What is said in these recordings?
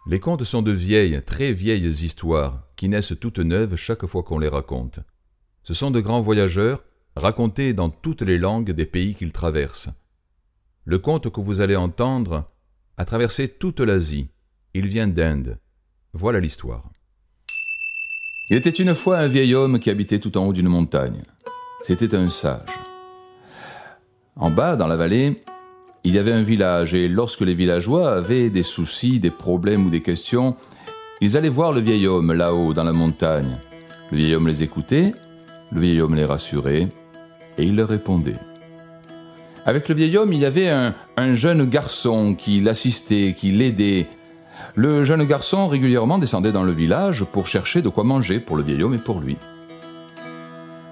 Les contes sont de vieilles, très vieilles histoires, qui naissent toutes neuves chaque fois qu'on les raconte. Ce sont de grands voyageurs, racontés dans toutes les langues des pays qu'ils traversent. Le conte que vous allez entendre a traversé toute l'Asie. Il vient d'Inde. Voilà l'histoire. Il était une fois un vieil homme qui habitait tout en haut d'une montagne. C'était un sage. En bas, dans la vallée, il y avait un village, et lorsque les villageois avaient des soucis, des problèmes ou des questions, ils allaient voir le vieil homme là-haut, dans la montagne. Le vieil homme les écoutait, le vieil homme les rassurait, et il leur répondait. Avec le vieil homme, il y avait un jeune garçon qui l'assistait, qui l'aidait. Le jeune garçon régulièrement descendait dans le village pour chercher de quoi manger pour le vieil homme et pour lui.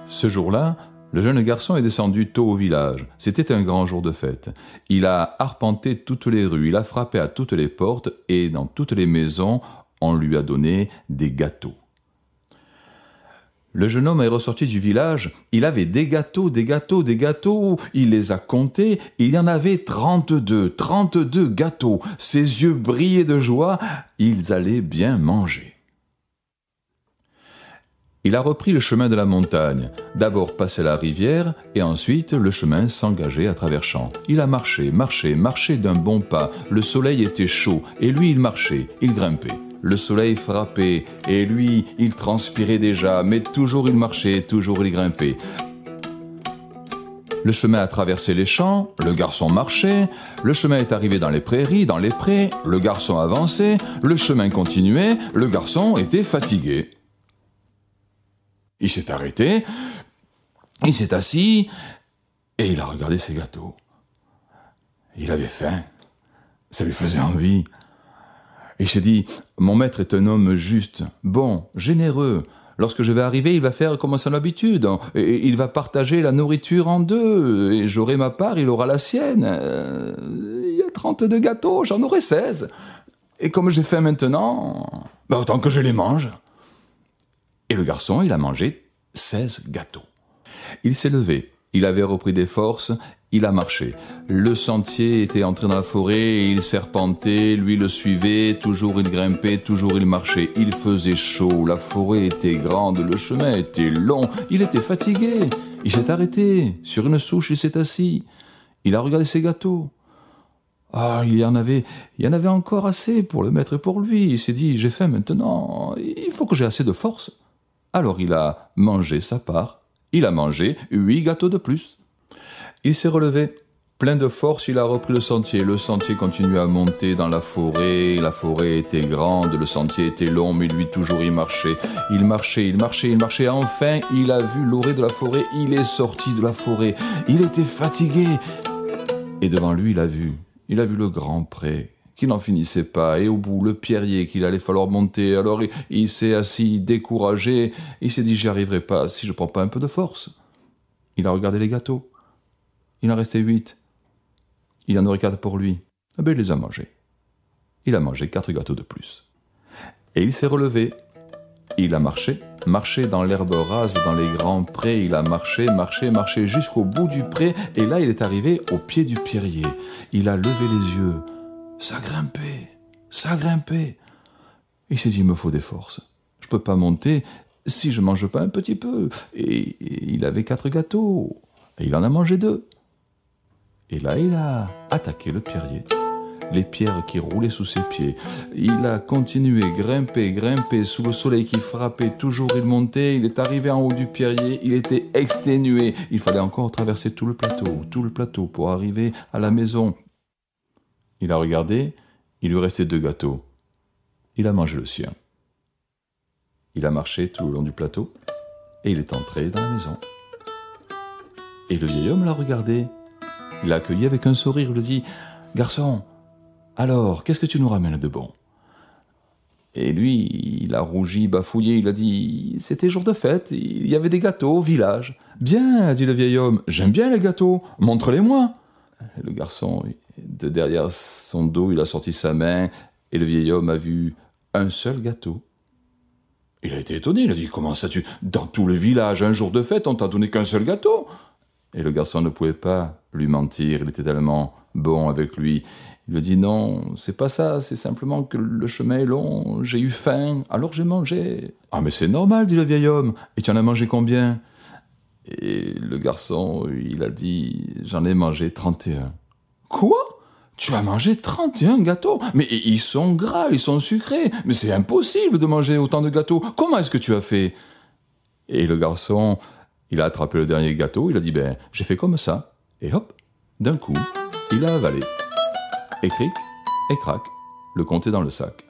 Ce jour-là, le jeune garçon est descendu tôt au village. C'était un grand jour de fête. Il a arpenté toutes les rues, il a frappé à toutes les portes et dans toutes les maisons, on lui a donné des gâteaux. Le jeune homme est ressorti du village, il avait des gâteaux, il les a comptés, il y en avait 32 gâteaux. Ses yeux brillaient de joie, ils allaient bien manger. Il a repris le chemin de la montagne, d'abord passé la rivière et ensuite le chemin s'engageait à travers champs. Il a marché d'un bon pas, le soleil était chaud et lui il marchait, il grimpait. Le soleil frappait, et lui, il transpirait déjà, mais toujours il marchait, toujours il grimpait. Le chemin a traversé les champs, le garçon marchait, le chemin est arrivé dans les prairies, dans les prés, le garçon avançait, le chemin continuait, le garçon était fatigué. Il s'est arrêté, il s'est assis, et il a regardé ses gâteaux. Il avait faim, ça lui faisait envie. Il s'est dit, mon maître est un homme juste, bon, généreux. Lorsque je vais arriver, il va faire comme à son habitude. Et il va partager la nourriture en deux. Et j'aurai ma part, il aura la sienne. Il y a 32 gâteaux, j'en aurai 16. Et comme j'ai faim maintenant, autant que je les mange. Et le garçon, il a mangé 16 gâteaux. Il s'est levé, il avait repris des forces, il a marché. Le sentier était entré dans la forêt et il serpentait, lui le suivait, toujours il grimpait, toujours il marchait. Il faisait chaud, la forêt était grande, le chemin était long, il était fatigué. Il s'est arrêté, sur une souche il s'est assis. Il a regardé ses gâteaux. Il y en avait encore assez pour le maître et pour lui. Il s'est dit, j'ai faim maintenant, il faut que j'ai assez de force. Alors il a mangé sa part, il a mangé 8 gâteaux de plus. Il s'est relevé, plein de force, il a repris le sentier continuait à monter dans la forêt était grande, le sentier était long, mais lui toujours il marchait, enfin il a vu l'orée de la forêt, il est sorti de la forêt, il était fatigué, et devant lui il a vu le grand pré, qui n'en finissait pas, et au bout le pierrier qu'il allait falloir monter. Alors il s'est assis découragé, il s'est dit j'y arriverai pas si je prends pas un peu de force. Il a regardé les gâteaux, il en restait 8, il en aurait 4 pour lui, il les a mangés. Il a mangé 4 gâteaux de plus. Et il s'est relevé, il a marché dans l'herbe rase, dans les grands prés, il a marché jusqu'au bout du pré, et là il est arrivé au pied du pierrier. Il a levé les yeux, ça grimpait. Il s'est dit, il me faut des forces. Je peux pas monter si je mange pas un petit peu. Et il avait 4 gâteaux. Et il en a mangé 2. Et là, il a attaqué le pierrier. Les pierres qui roulaient sous ses pieds. Il a continué, grimpé, sous le soleil qui frappait. Toujours il montait, il est arrivé en haut du pierrier. Il était exténué. Il fallait encore traverser tout le plateau pour arriver à la maison. Il a regardé, il lui restait 2 gâteaux. Il a mangé le sien. Il a marché tout le long du plateau et il est entré dans la maison. Et le vieil homme l'a regardé. Il l'a accueilli avec un sourire, il lui dit « Garçon, alors, qu'est-ce que tu nous ramènes de bon ?» Et lui, il a rougi, bafouillé, il a dit « C'était jour de fête, il y avait des gâteaux au village. »« Bien, a dit le vieil homme, j'aime bien les gâteaux, montre-les-moi. » Le garçon, de derrière son dos, il a sorti sa main et le vieil homme a vu un seul gâteau. Il a été étonné, il a dit « Comment ça, dans tout le village, un jour de fête, on t'a donné qu'un seul gâteau ?» Et le garçon ne pouvait pas lui mentir, il était tellement bon avec lui. Il lui dit non, c'est pas ça, c'est simplement que le chemin est long, j'ai eu faim, alors j'ai mangé. Ah mais c'est normal, dit le vieil homme, et tu en as mangé combien? Et le garçon, il a dit, j'en ai mangé 31. Quoi? Tu as mangé 31 gâteaux? Mais ils sont gras, ils sont sucrés, mais c'est impossible de manger autant de gâteaux. Comment est-ce que tu as fait? Et le garçon, il a attrapé le dernier gâteau, il a dit, ben, j'ai fait comme ça. Et hop, d'un coup, il a avalé. Et cric, et crac, le compte est dans le sac.